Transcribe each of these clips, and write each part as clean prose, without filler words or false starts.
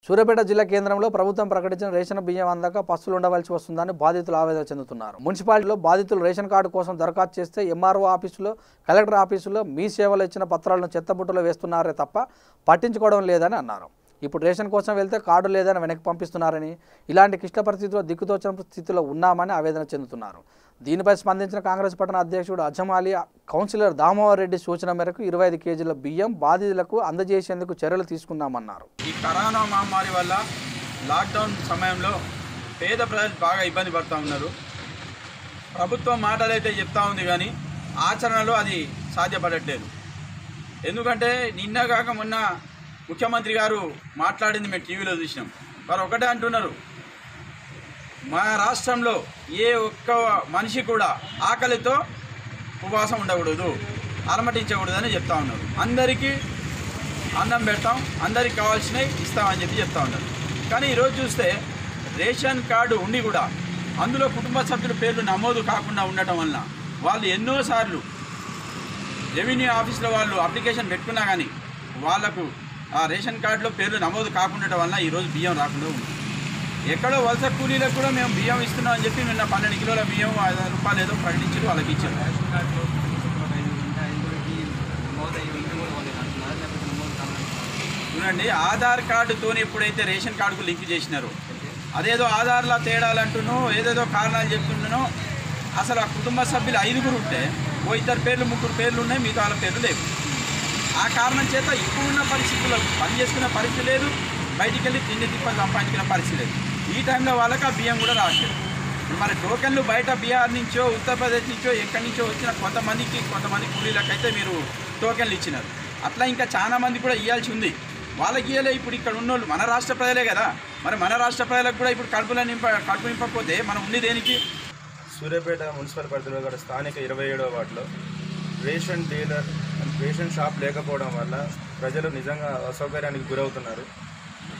సూర్యాపేట జిల్లా కేంద్రంలో ప్రభుత్వం ప్రకటించిన రేషన్ బియ్యం అందక పస్తులు ఉండవలసి వస్తుందని బాధితులు ఆవేదన చెందుతున్నారు. మున్సిపాలిటీలో బాధితులు రేషన్ కార్డు కోసం దరఖాస్తు చేస్తే ఎంఆర్ఓ ఆఫీసులో, కలెక్టర్ ఆఫీసులో మీ సేవలు ఇచ్చిన పత్రాలను చెత్తబుట్టలో వేస్తున్నారే తప్ప పట్టించుకోవడం లేదని అన్నారు. ఇప్పుడు రేషన్ కోసం వెళ్తే కార్డు లేదని వెనక్కి పంపిస్తున్నారని, ఇలాంటి క్లిష్ట పరిస్థితిలో దిక్కుతోచని స్థితిలో ఉన్నామని ఆవేదన చెందుతున్నారు. దీనిపై స్పందించిన కాంగ్రెస్ పట్టణ అధ్యక్షుడు అజమాలి కౌన్సిలర్ దామోదర్ రెడ్డి సూచన మేరకు 25 కేజీల బియ్యం బాధితులకు అందజేసేందుకు చర్యలు తీసుకున్నామన్నారు. ఈ కరోనా మహమ్మారి వల్ల లాక్డౌన్ సమయంలో పేద ప్రజలు బాగా ఇబ్బంది పడుతూ ఉన్నారు. ప్రభుత్వం మాటలైతే చెప్తా ఉంది కానీ ఆచరణలో అది సాధ్యపడట్లేదు. ఎందుకంటే నిన్న కాక మొన్న ముఖ్యమంత్రి గారు మాట్లాడింది మేము టీవీలో చూసినాం. వారు ఒకటే అంటున్నారు, మా రాష్ట్రంలో ఏ ఒక్క మనిషి కూడా ఆకలితో ఉపవాసం ఉండకూడదు, అలమటించకూడదని చెప్తా ఉన్నారు. అందరికీ అన్నం పెడతాం, అందరికి కావాల్సినవి ఇస్తామని చెప్తా ఉన్నారు. కానీ ఈరోజు చూస్తే రేషన్ కార్డు ఉండి కూడా అందులో కుటుంబ సభ్యుల పేర్లు నమోదు కాకుండా ఉండటం వల్ల వాళ్ళు ఎన్నోసార్లు రెవెన్యూ ఆఫీసులో వాళ్ళు అప్లికేషన్ పెట్టుకున్నా కానీ వాళ్లకు ఆ రేషన్ కార్డులో పేర్లు నమోదు కాకుండా వల్ల ఈరోజు బియ్యం రాకుండా ఉంది. ఎక్కడో వలస కూలీలకు కూడా మేము బియ్యం ఇస్తున్నామని చెప్పి నిన్న 12 కిలోల బియ్యం 5 రూపాయలు ఏదో ప్రకటించారు, వాళ్ళకి ఇచ్చారు. చూడండి, ఆధార్ కార్డుతో ఎప్పుడైతే రేషన్ కార్డుకు లింక్ చేసినారో అదేదో ఆధార్లో తేడాలంటునో ఏదేదో కారణాలు చెప్తుంటునో, అసలు ఆ కుటుంబ సభ్యులు 5గురు ఉంటే ఓ 2 పేర్లు 3 పేర్లు ఉన్నాయి, మిగతా వాళ్ళ పేర్లు లేవు. ఆ కారణం చేత ఇప్పుడున్న పరిస్థితుల్లో పని చేసుకునే పరిస్థితి లేదు, బయటికి వెళ్ళి తిండి తిప్పలు సంపాదించుకునే పరిస్థితి లేదు. ఈ టైంలో వాళ్ళకి ఆ బియ్యం కూడా రావట్లేదు. మరి టోకెన్లు బయట బీహార్ నుంచో ఉత్తరప్రదేశ్ నుంచో ఎక్కడి నుంచో వచ్చిన కొంతమంది కూలీలకైతే మీరు టోకెన్లు ఇచ్చినారు. అట్లా ఇంకా చాలా మంది కూడా ఇవ్వాల్సి ఉంది. వాళ్ళకి ఇవ్వలే. ఇప్పుడు ఇక్కడ ఉన్నోళ్ళు మన రాష్ట్ర ప్రజలే కదా, మరి మన రాష్ట్ర ప్రజలకు కూడా ఇప్పుడు కడుపు నింపకపోతే మనం ఉంది దేనికి? సూర్యాపేట మున్సిపల్ పరిధిలో కూడా స్థానిక 27వ వార్డులో రేషన్ షాప్ లేకపోవడం వల్ల ప్రజలు నిజంగా అసౌకర్యానికి గురవుతున్నారు.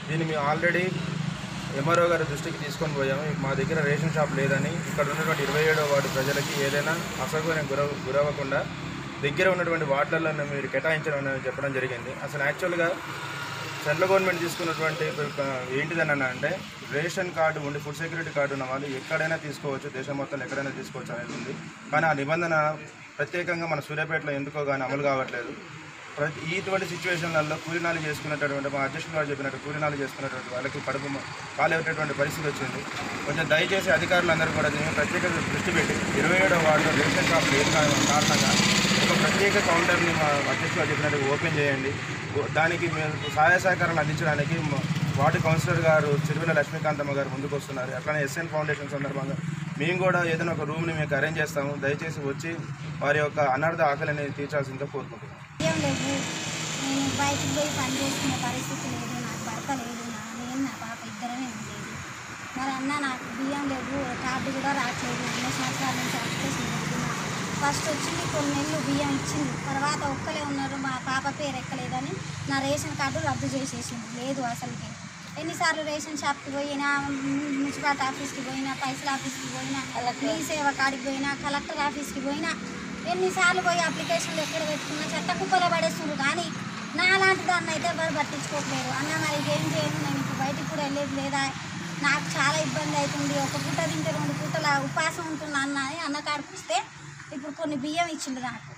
దీన్ని మేము ఆల్రెడీ ఎంఆర్ఓ గారి దృష్టికి తీసుకొని పోయాము. మా దగ్గర రేషన్ షాప్ లేదని, ఇక్కడ ఉన్నటువంటి 27వ వార్డు ప్రజలకి ఏదైనా అసౌకర్యం గురవ్వకుండా దగ్గర ఉన్నటువంటి వార్డులలో మీరు కేటాయించడం అని చెప్పడం జరిగింది. అసలు యాక్చువల్గా సెంట్రల్ గవర్నమెంట్ తీసుకున్నటువంటి ఏంటిదని అంటే రేషన్ కార్డు ఉండి ఫుడ్ సెక్యూరిటీ కార్డు ఉన్న వాళ్ళు ఎక్కడైనా తీసుకోవచ్చు, దేశం మొత్తం ఎక్కడైనా తీసుకోవచ్చు అనేది ఉంది. కానీ ఆ నిబంధన ప్రత్యేకంగా మన సూర్యాపేటలో ఎందుకో కానీ అమలు కావట్లేదు. ఇటువంటి సిచ్యువేషన్లలో కూలీనాలు చేసుకున్నటువంటి మా అధ్యక్షులు గారు చెప్పినట్టు కూలీనాలు చేసుకున్నటువంటి వాళ్ళకి కడుపు కాలేటటువంటి పరిస్థితి వచ్చింది. కొంచెం దయచేసి అధికారులందరూ కూడా దీన్ని ప్రత్యేక దృష్టి పెట్టి 27వ వార్డులో రేషన్ షాప్ లేని కారణంగా ఒక ప్రత్యేక కౌంటర్ని మా అధ్యక్షులు గారు చెప్పినట్టు ఓపెన్ చేయండి. దానికి మేము సహాయ సహకారాలు అందించడానికి వార్డు కౌన్సిలర్ గారు చిరువిల లక్ష్మీకాంతమ్మ గారు ముందుకు వస్తున్నారు. అట్లానే ఎస్ఎన్ ఫౌండేషన్ సందర్భంగా మేము కూడా ఏదైనా ఒక రూమ్ని మీకు అరేంజ్ చేస్తాము. దయచేసి వచ్చి వారి యొక్క అనార్థ ఆకలిని తీర్చాల్సిందిగా కోరుకుంటున్నాం. బియ్యం లేవు, నేను బయటకు పోయి పని చేసుకునే పరిస్థితి లేదు, నాకు భర్త లేదు, నేను నా పాప ఇద్దరమే ఉండేది. మరి అన్న నాకు బియ్యం లేవు, కార్డు కూడా రావట్లేదు. 2 సంవత్సరాల నుంచి అప్లికేషన్ పెడుతున్నా. ఫస్ట్ వచ్చింది కొన్ని నెలలు బియ్యం ఇచ్చింది, తర్వాత ఒక్కలే ఉన్నారు, మా పాప పేరు ఎక్కలేదని నా రేషన్ కార్డు రద్దు చేసేసింది. లేదు అసలుకి ఎన్నిసార్లు రేషన్ షాప్కి పోయినా, మున్సిపాలిటీ ఆఫీస్కి పోయినా, పైసల ఆఫీస్కి పోయినా, మీ సేవ కాడికి పోయినా, కలెక్టర్ ఆఫీస్కి పోయినా, ఎన్నిసార్లు పోయి అప్లికేషన్లు ఎక్కడ పెట్టుకున్నా చెత్త కుప్పలో పడేస్తున్నారు. కానీ నా లాంటి దాన్ని అయితే ఎవరు పట్టించుకోవట్లేదు. అన్న మరి ఏం చేయను, నేను ఇప్పుడు బయటికి కూడా వెళ్ళేది లేదా, నాకు చాలా ఇబ్బంది అవుతుంది, ఒక పూట తింటే 2 పూటల ఉపాసం ఉంటున్నా అన్న కార్డుకి ఇస్తే ఇప్పుడు కొన్ని బియ్యం ఇచ్చిండు నాకు.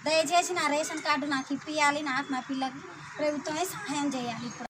దయచేసి నా రేషన్ కార్డు నాకు ఇప్పియాలి, నాకు నా పిల్లకి ప్రభుత్వమే సహాయం చేయాలి. ఇప్పుడు